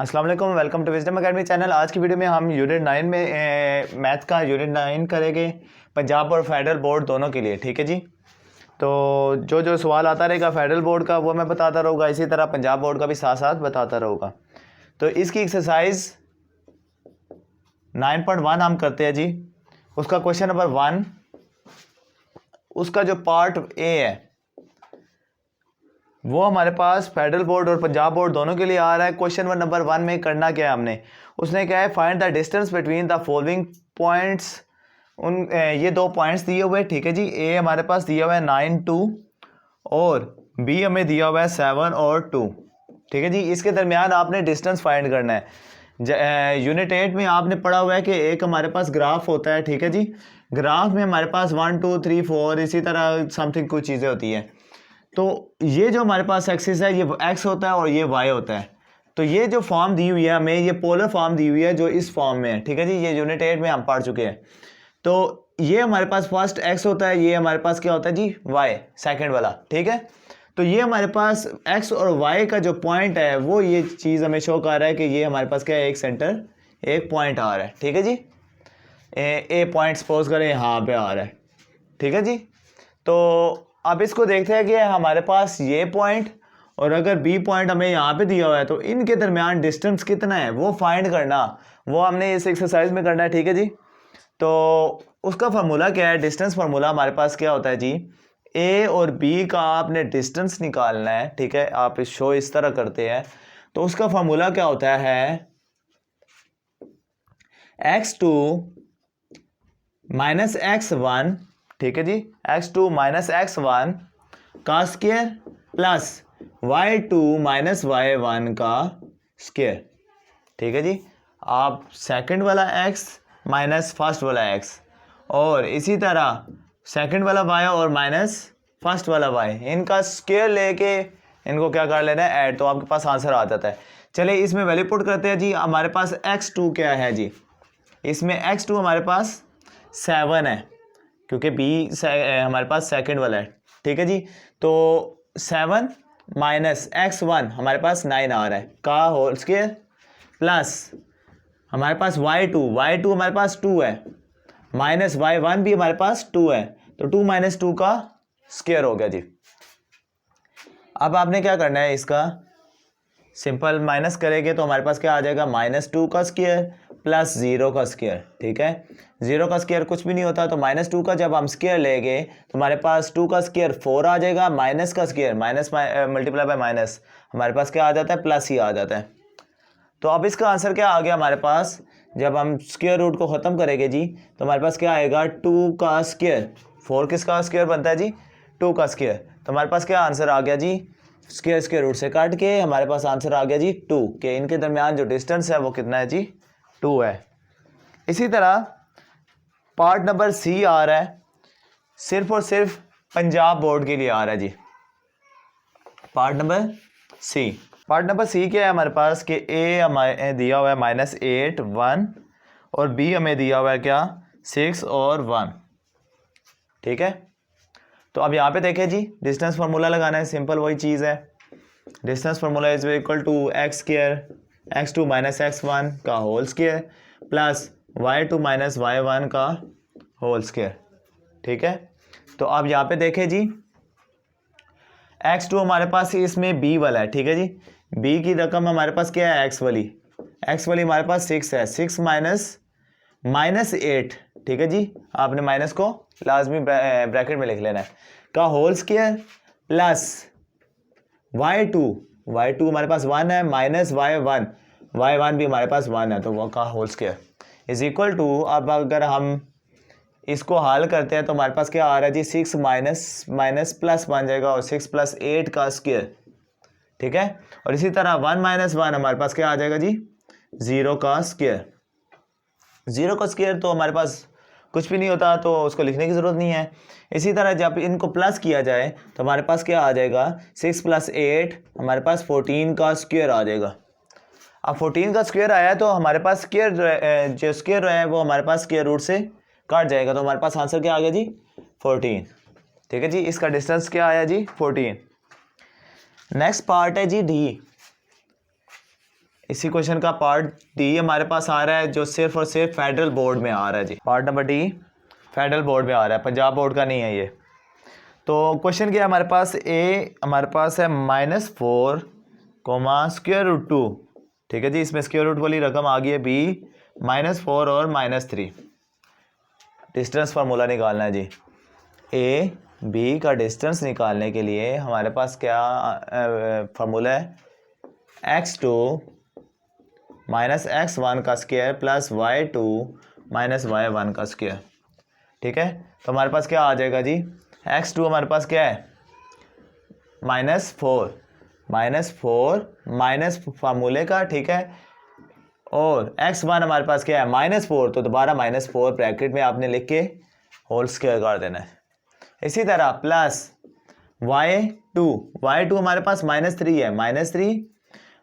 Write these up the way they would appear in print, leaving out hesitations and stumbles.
अस्सलाम वालेकुम, welcome to Wisdom Academy channel. आज की वीडियो में हम यूनिट 9 में मैथ का यूनिट 9 करेंगे, पंजाब और फेडरल बोर्ड दोनों के लिए। ठीक है जी। तो जो सवाल आता रहेगा फेडरल बोर्ड का वो मैं बताता रहूँगा, इसी तरह पंजाब बोर्ड का भी साथ साथ बताता रहूँगा। तो इसकी एक्सरसाइज 9.1 हम करते हैं जी। उसका क्वेश्चन नंबर 1, उसका जो पार्ट ए है वो हमारे पास फेडरल बोर्ड और पंजाब बोर्ड दोनों के लिए आ रहा है। क्वेश्चन नंबर 1 में करना क्या है हमने, उसने क्या है, find the distance between the following points. ये दो पॉइंट्स दिए हुए हैं। ठीक है जी। ए हमारे पास दिया हुआ है 9, 2 और बी हमें दिया हुआ है 7 और 2। ठीक है जी। इसके दरमियान आपने डिस्टेंस फाइंड करना है। यूनिट 8 में आपने पढ़ा हुआ है कि एक हमारे पास ग्राफ होता है। ठीक है जी। ग्राफ में हमारे पास 1, 2, 3, 4 इसी तरह समथिंग कुछ चीज़ें होती हैं। तो ये जो हमारे पास एक्सिस है ये एक्स होता है और ये वाई होता है। तो ये जो फॉर्म दी हुई है हमें, ये पोलर फॉर्म दी हुई है जो इस फॉर्म में है। ठीक है जी। ये यूनिट 8 में हम पढ़ चुके हैं। तो ये हमारे पास फर्स्ट एक्स होता है, ये हमारे पास क्या होता है जी, वाई सेकंड वाला। ठीक है। तो ये हमारे पास एक्स और वाई का जो पॉइंट है वो ये चीज़ हमें शो कर रहा है कि ये हमारे पास क्या है, एक सेंटर एक पॉइंट आ रहा है। ठीक है जी। ए पॉइंट सपोज करें यहाँ पे आ रहा है। ठीक है जी। तो अब इसको देखते हैं कि हमारे पास ये पॉइंट और अगर बी पॉइंट हमें यहाँ पे दिया हुआ है तो इनके दरमियान डिस्टेंस कितना है वो फाइंड करना, वो हमने इस एक्सरसाइज में करना है। ठीक है जी। तो उसका फार्मूला क्या है, डिस्टेंस फार्मूला हमारे पास क्या होता है जी, ए और बी का आपने डिस्टेंस निकालना है। ठीक है। आप इस शो इस तरह करते हैं तो उसका फार्मूला क्या होता है, x2 माइनस x1। ठीक है जी। x2 माइनस x1 का square plus y2 minus y1 का स्क्वायर। ठीक है जी। आप सेकंड वाला x माइनस फर्स्ट वाला x और इसी तरह सेकंड वाला y और माइनस फर्स्ट वाला y, इनका स्क्वायर लेके इनको क्या कर लेना है, ऐड, तो आपके पास आंसर आ जाता है। चलिए इसमें वैल्यू पुट करते हैं जी। हमारे पास x2 क्या है जी, इसमें x2 हमारे पास 7 है क्योंकि b हमारे पास सेकंड वाला है। ठीक है जी। तो 7 माइनस x1 हमारे पास 9 आ रहा है का होल स्क्वायर प्लस हमारे पास y2 हमारे पास 2 है माइनस y1 भी हमारे पास 2 है, तो 2 माइनस 2 का स्क्वायर हो गया जी। अब आपने क्या करना है, इसका सिंपल माइनस करेंगे तो हमारे पास क्या आ जाएगा, -2 का स्क्वायर प्लस 0 का स्क्वायर। ठीक है। 0 का स्क्वायर कुछ भी नहीं होता, तो -2 का जब हम स्क्वायर लेंगे तो हमारे पास 2 का स्क्वायर 4 आ जाएगा, माइनस का square minus multiply by minus हमारे पास क्या आ जाता है, प्लस ही आ जाता है। तो अब इसका आंसर क्या आ गया हमारे पास, जब हम स्क्वायर रूट को ख़त्म करेंगे जी तो हमारे पास क्या आएगा, 2 का स्क्वायर। 4 किसका स्क्वायर बनता है जी, 2 का स्क्वायर। तो हमारे पास क्या आंसर आ गया जी, स्क्वायर रूट से काट के हमारे पास आंसर आ गया जी 2, के इनके दरमियान जो डिस्टेंस है वो कितना है जी, 2 है। इसी तरह पार्ट नंबर सी आ रहा है, सिर्फ और सिर्फ पंजाब बोर्ड के लिए आ रहा है जी। पार्ट नंबर सी क्या है हमारे पास, कि ए हमें दिया हुआ है -8, 1 और बी हमें दिया हुआ है क्या, 6 और 1। ठीक है। तो अब यहाँ पे देखें जी, डिस्टेंस फार्मूला लगाना है, सिंपल वही चीज़ है। Distance formula is equal to x square x2 minus x1 का whole square plus y2 minus y1 का होल स्क्वायर। ठीक है। तो अब यहाँ पे देखें जी, x2 हमारे पास इसमें b वाला है। ठीक है जी। b की रकम हमारे पास क्या है, x वाली हमारे पास 6 है, 6 माइनस 8। ठीक है जी। आपने माइनस को लाजमी ब्रैकेट में लिख लेना है, का होल स्क्वायर प्लस y2 हमारे पास 1 है, माइनस y1 भी हमारे पास 1 है, तो वो का whole square is equal to, अब अगर हम इसको हल करते हैं तो हमारे पास क्या आ रहा है जी, 6 माइनस प्लस बन जाएगा और 6 प्लस 8 का स्क्वायर। ठीक है। और इसी तरह 1 माइनस 1 हमारे पास क्या आ जाएगा जी, 0 का स्क्वायर। 0 का स्क्वायर तो हमारे पास कुछ भी नहीं होता, तो उसको लिखने की ज़रूरत नहीं है। इसी तरह जब इनको प्लस किया जाए तो हमारे पास क्या आ जाएगा, 6 प्लस 8 हमारे पास 14 का स्क्वायर आ जाएगा। अब 14 का स्क्वायर आया तो हमारे पास जो स्क्वायर है वो हमारे पास स्क्वायर रूट से काट जाएगा, तो हमारे पास आंसर क्या आ गया जी, 14। ठीक है जी। इसका डिस्टेंस क्या आया जी, 14। नेक्स्ट पार्ट है जी डी। इसी क्वेश्चन का पार्ट डी हमारे पास आ रहा है, जो सिर्फ और सिर्फ फेडरल बोर्ड में आ रहा है जी। Part number D federal board में आ रहा है, पंजाब बोर्ड का नहीं है ये। तो क्वेश्चन क्या है हमारे पास, ए हमारे पास है -4 स्क्वायर रूट 2, ठीक है जी। इसमें स्क्वायर रूट वाली रकम आ गई है बी -4 और -3। डिस्टेंस फार्मूला निकालना है जी। ए बी का डिस्टेंस निकालने के लिए हमारे पास क्या फार्मूला है, x2 -x1 का स्क्वायर प्लस y2 -y1 का स्क्वायर, ठीक है। तो हमारे पास क्या आ जाएगा जी, x2 हमारे पास क्या है -4 माइनस फार्मूले का, ठीक है। और x1 हमारे पास क्या है -4, तो दोबारा -4 ब्रैकेट में आपने लिख के होल स्क्वायर कर देना है। इसी तरह प्लस y2 हमारे पास -3 है, -3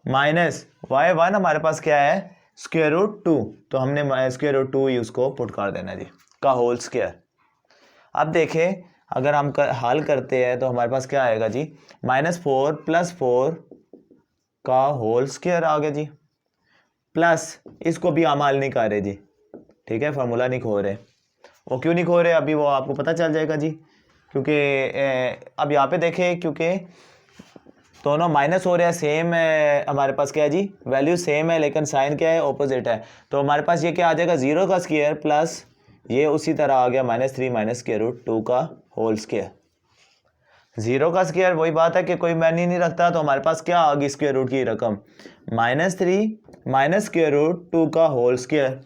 माइनस y1 हमारे पास क्या है स्क्वायर रूट 2, तो हमने स्क्वायर रूट 2 ही उसको पुट कर देना जी का होल स्क्वायर। अब देखें अगर हम हल करते हैं तो हमारे पास क्या आएगा जी, -4 + 4 का होल स्क्वायर आ गया जी, प्लस इसको भी हम हल नहीं कर रहे जी, ठीक है, फार्मूला नहीं खो रहे। वो क्यों नहीं खो रहे अभी वो आपको पता चल जाएगा जी, क्योंकि अब यहाँ पे देखें क्योंकि दोनों माइनस हो रहे हैं, सेम है हमारे पास क्या है जी, वैल्यू सेम है लेकिन साइन क्या है ऑपोजिट है। तो हमारे पास ये क्या आ जाएगा 0 का स्क्वायर प्लस ये उसी तरह आ गया -3 स्क्वायर रूट 2 का होल स्क्वायर। 0 का स्क्वायर वही बात है कि कोई मायने नहीं रखता, तो हमारे पास क्या आ गई स्क्वायर रूट की रकम -3 स्क्वायर रूट 2 का होल स्क्वायर।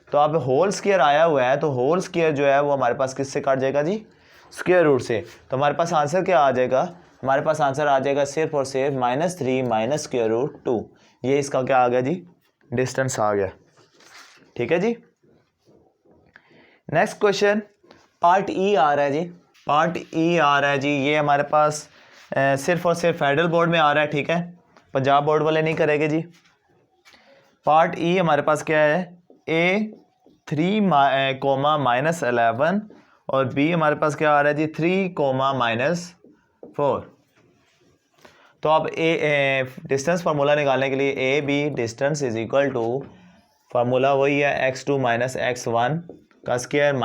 तो अब होल स्क्वायर आया हुआ है, तो होल स्क्वायर जो है वो हमारे पास किससे काट जाएगा जी, स्क्वायर रूट से। तो हमारे पास आंसर क्या आ जाएगा, हमारे पास आंसर आ जाएगा सिर्फ और सिर्फ -3 स्क्वायर रूट 2। ये इसका क्या आ गया जी, डिस्टेंस आ गया, ठीक है जी। नेक्स्ट क्वेश्चन पार्ट ई आ रहा है जी, पार्ट ई आ रहा है जी। ये हमारे पास सिर्फ और सिर्फ फेडरल बोर्ड में आ रहा है, ठीक है, पंजाब बोर्ड वाले नहीं करेंगे जी। पार्ट ई हमारे पास क्या है, ए 3 -11 और बी हमारे पास क्या आ रहा है जी 3 -4। तो अब ए डिस्टेंस फार्मूला निकालने के लिए A B distance is equal to, formula वही है x2 -x1 का स्क्वायर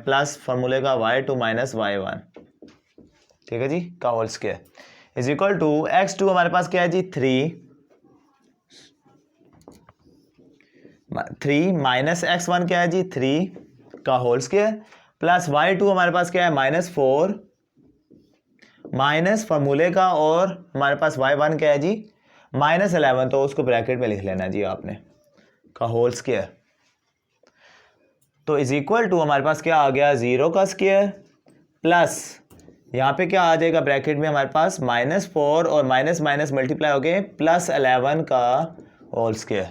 प्लस फार्मूले का y2 -y1, ठीक है जी, का whole square is equal to x2 हमारे पास क्या है जी 3 -x1 क्या है जी 3 का होल स्क्वायर प्लस y2 हमारे पास क्या है -4 माइनस फार्मूले का, और हमारे पास y1 क्या है जी -11, तो उसको ब्रैकेट में लिख लेना जी आपने, का होल स्क्वायर। तो इज इक्वल टू हमारे पास क्या आ गया 0 का स्क्वायर प्लस यहाँ पे क्या आ जाएगा ब्रैकेट में हमारे पास -4 और माइनस मल्टीप्लाई हो गए +11 का होल स्क्वायर।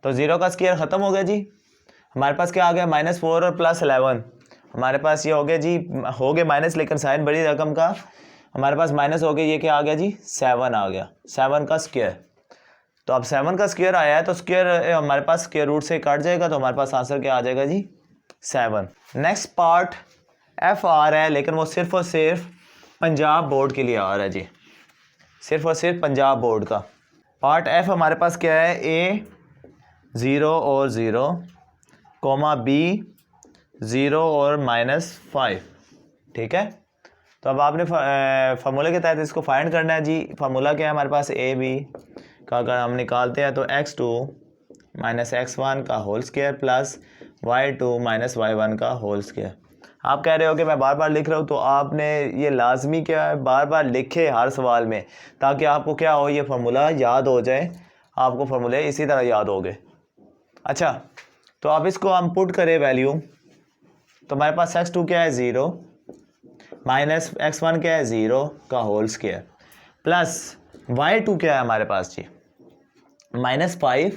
तो 0 का स्क्वायर ख़त्म हो गया जी, हमारे पास क्या आ गया -4 और +11, हमारे पास ये हो गया जी, हो गए माइनस लेकिन साइन बड़ी रकम का, हमारे पास माइनस हो गया, ये क्या आ गया जी 7 आ गया, 7 का स्क्वायर। तो अब 7 का स्क्वायर आया है तो स्क्वायर हमारे पास स्क्वायर रूट से काट जाएगा, तो हमारे पास आंसर क्या आ जाएगा जी 7। नेक्स्ट पार्ट एफ आ रहा है, लेकिन वो सिर्फ और सिर्फ पंजाब बोर्ड के लिए आ रहा है जी, सिर्फ और सिर्फ पंजाब बोर्ड का। पार्ट एफ हमारे पास क्या है, ए 0 और 0 बी 0 और -5, ठीक है। तो अब आपने फार्मूले के तहत इसको फाइंड करना है जी। फार्मूला क्या है हमारे पास, ए बी का अगर हम निकालते हैं तो x2 -x1 का whole square plus y2 -y1 का होल स्क्वायर। आप कह रहे हो कि मैं बार बार लिख रहा हूँ, तो आपने ये लाजमी क्या है बार बार लिखे हर सवाल में, ताकि आपको क्या हो ये फार्मूला याद हो जाए, आपको फार्मूले इसी तरह याद हो गए। अच्छा, तो अब इसको हम पुट करें वैल्यू, तो हमारे पास x2 क्या है 0 -x1 क्या है 0 का होल स्क्वायर प्लस y2 क्या है हमारे पास जी -5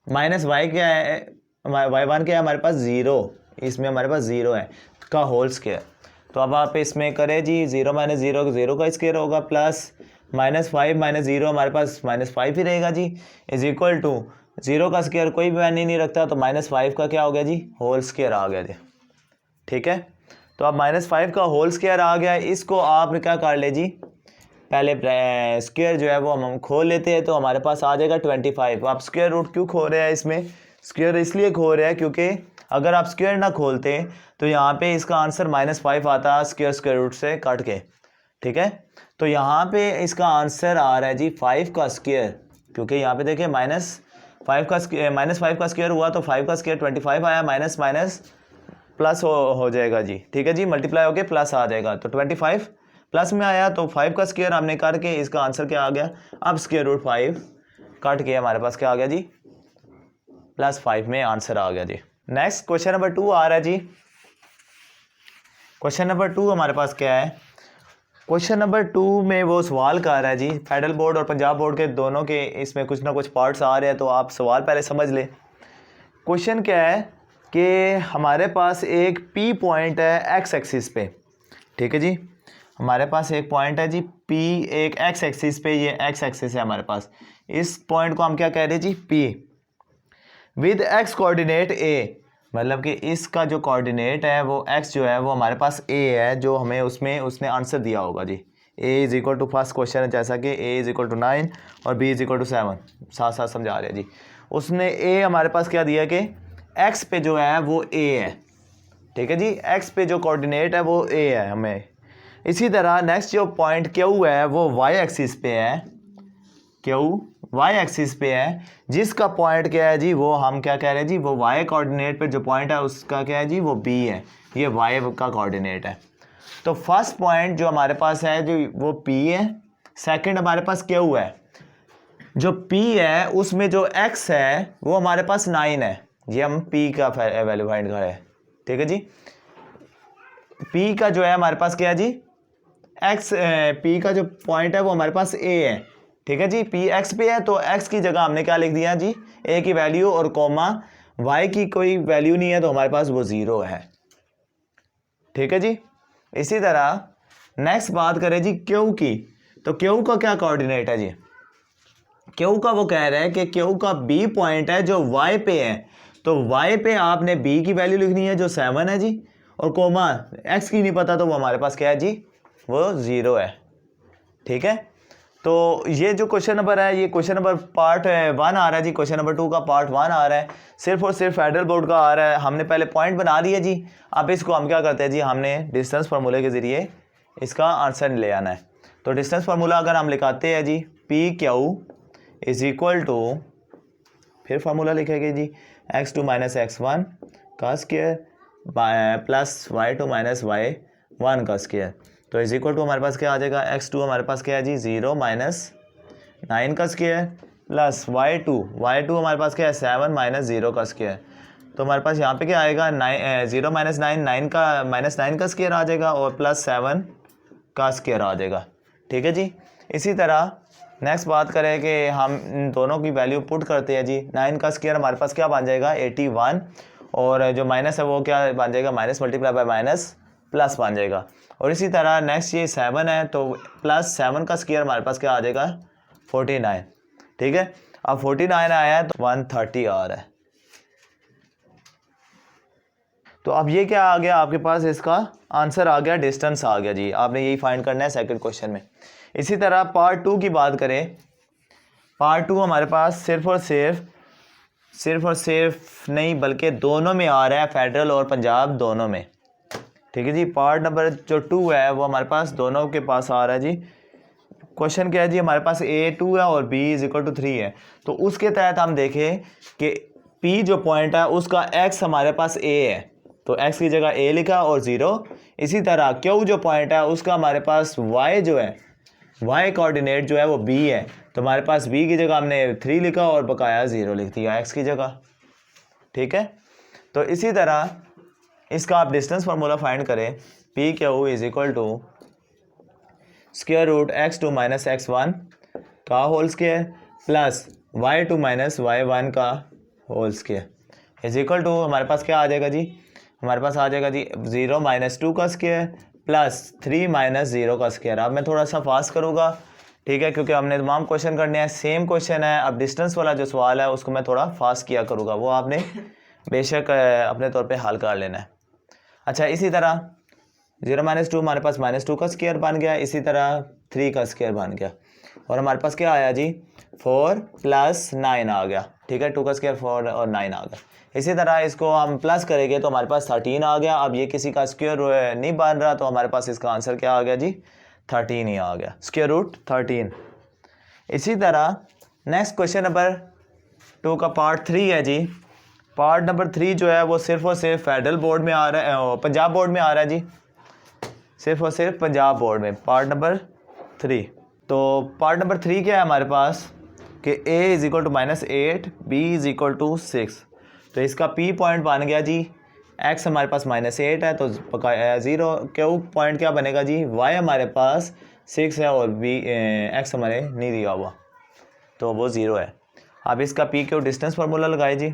माइनस y क्या है, y1 क्या है हमारे पास 0, इसमें हमारे पास 0 है का होल स्क्वायर। तो अब आप इसमें करें जी 0 - 0 0 का स्क्वायर होगा प्लस -5 - 0 हमारे पास -5 ही रहेगा जी, इज इक्वल टू 0 का स्क्वायर कोई भी वैल्यू नहीं रखता, तो -5 का क्या हो गया जी होल स्क्वायर आ गया जी, ठीक है। तो अब -5 का होल स्क्वायर आ गया, इसको आप क्या कर ले जी पहले स्क्वायर जो है वो हम खोल लेते हैं, तो हमारे पास आ जाएगा 25। आप स्क्वायर रूट क्यों खो रहे हैं इसमें? स्क्वायर इसलिए खो रहे हैं क्योंकि अगर आप स्क्वायर ना खोलते तो यहाँ पे इसका आंसर -5 आता स्क्वायर रूट से काट के, ठीक है। तो यहाँ पे इसका आंसर आ रहा है जी 5 का स्क्वायर, क्योंकि यहाँ पे देखिए -5 का स्क्वायर हुआ तो 5 का स्क्वायर 25 आया, माइनस माइनस प्लस हो जाएगा जी, ठीक है जी, मल्टीप्लाई होके प्लस आ जाएगा। तो 25 प्लस में आया तो 5 का स्क्वायर हमने करके इसका आंसर क्या आ गया, अब स्क्वायर रूट 5 काट के हमारे पास क्या आ गया जी, +5 में आंसर आ गया जी। नेक्स्ट क्वेश्चन नंबर 2 आ रहा है जी। क्वेश्चन नंबर 2 हमारे पास क्या है? क्वेश्चन नंबर 2 में वो सवाल कर रहा है जी, फेडरल बोर्ड और पंजाब बोर्ड के दोनों के इसमें कुछ ना कुछ पार्ट्स आ रहे हैं, तो आप सवाल पहले समझ लें। क्वेश्चन क्या है कि हमारे पास एक P पॉइंट है x एक्सिस पे, ठीक है जी, हमारे पास एक पॉइंट है जी P एक x एक्सिस पे, ये x एक्सिस है हमारे पास, इस पॉइंट को हम क्या कह रहे हैं जी P with x coordinate a, मतलब कि इसका जो कोऑर्डिनेट है वो x जो है वो हमारे पास a है, जो हमें उसमें उसने आंसर दिया होगा जी। a is equal to first question है जैसा कि a इज इक्वल टू 9 और b इज इक्वल टू 7, साथ साथ समझा रहे हैं जी। उसने a हमारे पास क्या दिया कि x पे जो है वो a है, ठीक है जी, x पे जो कोऑर्डिनेट है वो a है हमें। इसी तरह नेक्स्ट जो पॉइंट q है वो y एक्सिस पे है, q y एक्सिस पे है, जिसका पॉइंट क्या है जी, वो हम क्या कह रहे हैं जी, वो y कोऑर्डिनेट पे जो पॉइंट है उसका क्या है जी, वो b है, ये y का कोऑर्डिनेट है। तो फर्स्ट पॉइंट जो हमारे पास है जो वो p है, सेकंड हमारे पास q है, जो p है उसमें जो x है वो हमारे पास 9 है, ये हम p का वैल्यू फाइंड कर रहे हैं, ठीक है जी। p का जो है हमारे पास क्या है जी, x p का जो पॉइंट है वो हमारे पास a है, ठीक है जी, p x पे है तो x की जगह हमने क्या लिख दिया जी, a की वैल्यू और कॉमा y की कोई वैल्यू नहीं है तो हमारे पास वो 0 है, ठीक है जी। इसी तरह नेक्स्ट बात करें जी q की, तो q का क्या कोऑर्डिनेट है जी, q का वो कह रहा है कि q का b पॉइंट है जो y पे है, तो y पे आपने b की वैल्यू लिखनी है जो 7 है जी, और कोमा x की नहीं पता तो वो हमारे पास क्या है जी, वो 0 है, ठीक है। तो ये जो क्वेश्चन नंबर है, ये क्वेश्चन नंबर पार्ट 1 आ रहा है जी, क्वेश्चन नंबर 2 का पार्ट 1 आ रहा है, सिर्फ और सिर्फ फेडरल बोर्ड का आ रहा है। हमने पहले पॉइंट बना लिया जी, अब इसको हम क्या करते हैं जी, हमने डिस्टेंस फार्मूले के ज़रिए इसका आंसर ले आना है। तो डिस्टेंस फार्मूला अगर हम लिखाते हैं जी, P Q is equal to, फिर फार्मूला लिखेंगे जी, x2 माइनस x1 का square plus y2 minus y1 का स्क्वायर, तो इज इक्वल टू हमारे पास क्या आ जाएगा, x2 हमारे पास क्या है जी 0 माइनस 9 का स्क्वायर प्लस y2 हमारे पास क्या है 7 माइनस 0 का स्क्वायर, तो हमारे पास यहाँ पे क्या आएगा 0 माइनस 9 का -9 का स्क्वायर आ जाएगा और प्लस 7 का स्क्वायर आ जाएगा, ठीक है जी। इसी तरह नेक्स्ट बात करें कि हम इन दोनों की वैल्यू पुट करते हैं जी, 9 का स्क्वायर हमारे पास क्या बन जाएगा 81, और जो माइनस है वो क्या बन जाएगा, minus multiply by minus plus बन जाएगा। और इसी तरह नेक्स्ट ये 7 है तो प्लस 7 का स्क्वायर हमारे पास क्या आ जाएगा 49, ठीक है। अब 49 आया है तो 130 आ रहा है, तो अब ये क्या आ गया आपके पास, इसका आंसर आ गया, डिस्टेंस आ गया जी, आपने यही फाइंड करना है सेकंड क्वेश्चन में। इसी तरह पार्ट 2 की बात करें, पार्ट 2 हमारे पास सिर्फ और सिर्फ नहीं बल्कि दोनों में आ रहा है, फेडरल और पंजाब दोनों में, ठीक है जी। पार्ट नंबर जो 2 है वो हमारे पास दोनों के पास आ रहा है जी। क्वेश्चन क्या है जी, हमारे पास a2 है और b इज इक्वल टू 3 है, तो उसके तहत हम देखें कि p जो पॉइंट है उसका x हमारे पास a है, तो x की जगह a लिखा और 0। इसी तरह q जो पॉइंट है उसका हमारे पास y जो है, y कोऑर्डिनेट जो है वो b है, तो हमारे पास b की जगह हमने 3 लिखा और बकाया 0 लिख दिया x की जगह, ठीक है। तो इसी तरह इसका आप डिस्टेंस फार्मूला फाइंड करें, P Q is equal to square root x2 minus x1 का whole square plus y2 minus y1 का whole square is equal to हमारे पास क्या आ जाएगा जी, हमारे पास आ जाएगा जी 0 माइनस 2 का स्क्वायर प्लस 3 माइनस 0 का स्क्वायर। अब मैं थोड़ा सा फास्ट करूँगा, ठीक है, क्योंकि हमने तमाम क्वेश्चन करने हैं, सेम क्वेश्चन है। अब डिस्टेंस वाला जो सवाल है उसको मैं थोड़ा फास्ट किया करूँगा, वो आपने बेशक अपने तौर पे हल कर लेना है। अच्छा, इसी तरह 0 माइनस 2 हमारे पास -2 का स्क्वायर बन गया, इसी तरह 3 का स्क्वायर बन गया, और हमारे पास क्या आया जी 4 + 9 आ गया, ठीक है। 2 का स्क्वायर 4 और 9 आ गया। इसी तरह इसको हम प्लस करेंगे तो हमारे पास 13 आ गया। अब ये किसी का स्क्वायर नहीं बन रहा, तो हमारे पास इसका आंसर क्या आ गया जी 13 ही आ गया, स्क्वायर रूट 13। इसी तरह नेक्स्ट क्वेश्चन नंबर 2 का पार्ट 3 है जी। पार्ट नंबर 3 जो है वो सिर्फ और सिर्फ फेडरल बोर्ड में आ रहा है, पंजाब बोर्ड में आ रहा है जी, सिर्फ और सिर्फ पंजाब बोर्ड में। पार्ट नंबर 3, तो पार्ट नंबर 3 क्या है हमारे पास कि a = -8, b = 6। तो इसका p पॉइंट बन गया जी, x हमारे पास -8 है तो 0, q पॉइंट क्या बनेगा जी, y हमारे पास 6 है और b x हमारे नहीं दिया हुआ तो वो 0 है। अब इसका p q डिस्टेंस फार्मूला लगाए जी,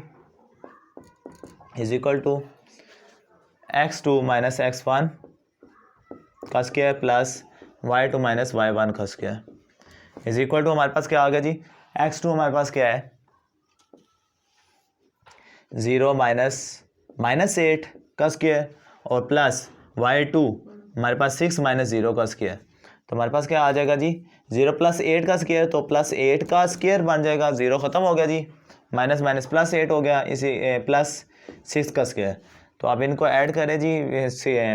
= x2 - x1 का स्क्वायर प्लस y2 - y1 का स्क्वायर हमारे पास क्या आ गया जी, x2 हमारे पास क्या है 0 - -8 का स्क्वायर और प्लस y2 हमारे पास 6 - 0 का स्क्वायर। तो हमारे पास क्या आ जाएगा जी 0 + 8 का स्क्वायर, तो +8 का स्क्वायर बन जाएगा, 0 ख़त्म हो गया जी, माइनस माइनस +8 हो गया, इसी +6 का स्क्वायर। तो आप इनको ऐड करें जी,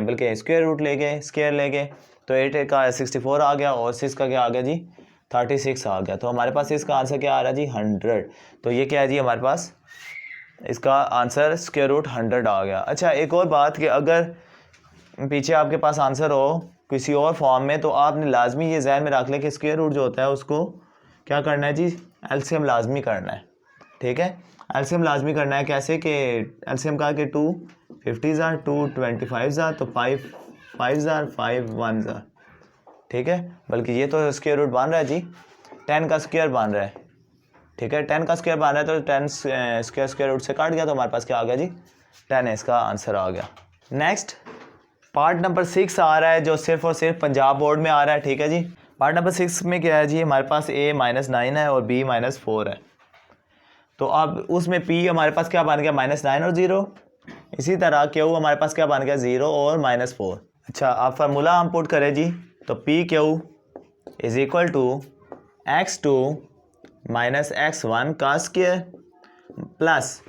बल्कि स्क्वायर रूट ले गए तो 8 का 64 आ गया और 6 का क्या आ गया जी 36 आ गया। तो हमारे पास इसका आंसर क्या आ रहा है जी 100। तो ये क्या है जी हमारे पास इसका आंसर स्क्वायर रूट 100 आ गया। अच्छा एक और बात कि अगर पीछे आपके पास आंसर हो किसी और फॉर्म में तो आपने लाजमी ये जहन में रख लें कि स्क्वायर रूट जो होता है उसको क्या करना है जी एलसीएम लाजमी करना है, ठीक है। एलसीएम लाजमी करना है कैसे कि एलसीएम का कि 2 50s 2 25s तो 5 5s 5 1s, ठीक है। बल्कि ये तो स्क्वायर रूट बन रहा है जी 10 का स्क्वायर बन रहा है, ठीक है। 10 का स्क्वायर बन रहा है तो 10 स्क्वायर रूट से काट गया तो हमारे पास क्या आ गया जी 10 इसका आंसर आ गया। नेक्स्ट पार्ट नंबर 6 आ रहा है जो सिर्फ और सिर्फ पंजाब बोर्ड में आ रहा है, ठीक है जी। पार्ट नंबर 6 में क्या है जी हमारे पास a -9 है और b -4 है। तो अब उसमें p हमारे पास क्या बन गया -9 और 0। इसी तरह q हमारे पास क्या बन गया 0 और -4। अच्छा आप फार्मूला हम पुट करें जी तो p q = x2 - x1 का स्क्वायर प्लस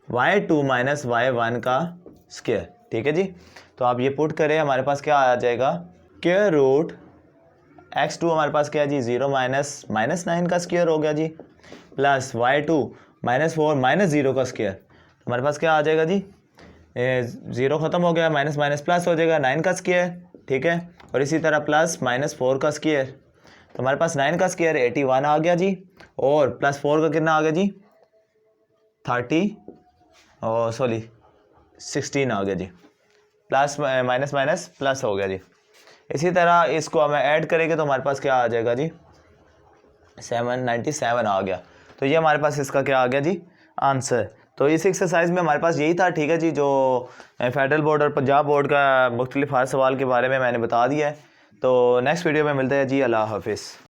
y2 - y1 का स्क्वायर, ठीक है जी। तो आप ये पुट करें हमारे पास क्या आ जाएगा स्क्वायर रूट x2 हमारे पास क्या है जी 0 -9 का स्क्वायर हो गया जी प्लस y2 -4 -0 का स्क्वायर। तो हमारे पास क्या आ जाएगा जी 0 ख़त्म हो गया, माइनस माइनस प्लस हो जाएगा 9 का स्क्वायर, ठीक है। और इसी तरह प्लस -4 का स्क्वायर। तो हमारे पास 9 का स्क्वायर 81 आ गया जी और +4 का कितना आ गया जी 16 आ गया जी, प्लस माइनस माइनस प्लस हो गया जी। इसी तरह इसको हमें ऐड करेंगे तो हमारे पास क्या आ जाएगा जी 797 आ गया। तो ये हमारे पास इसका क्या आ गया जी आंसर। तो इस एक्सरसाइज में हमारे पास यही था, ठीक है जी, जो फेडरल बोर्ड और पंजाब बोर्ड का मुख्तलिफ हर सवाल के बारे में मैंने बता दिया है। तो नेक्स्ट वीडियो में मिलते हैं जी, अल्लाह हाफिज़।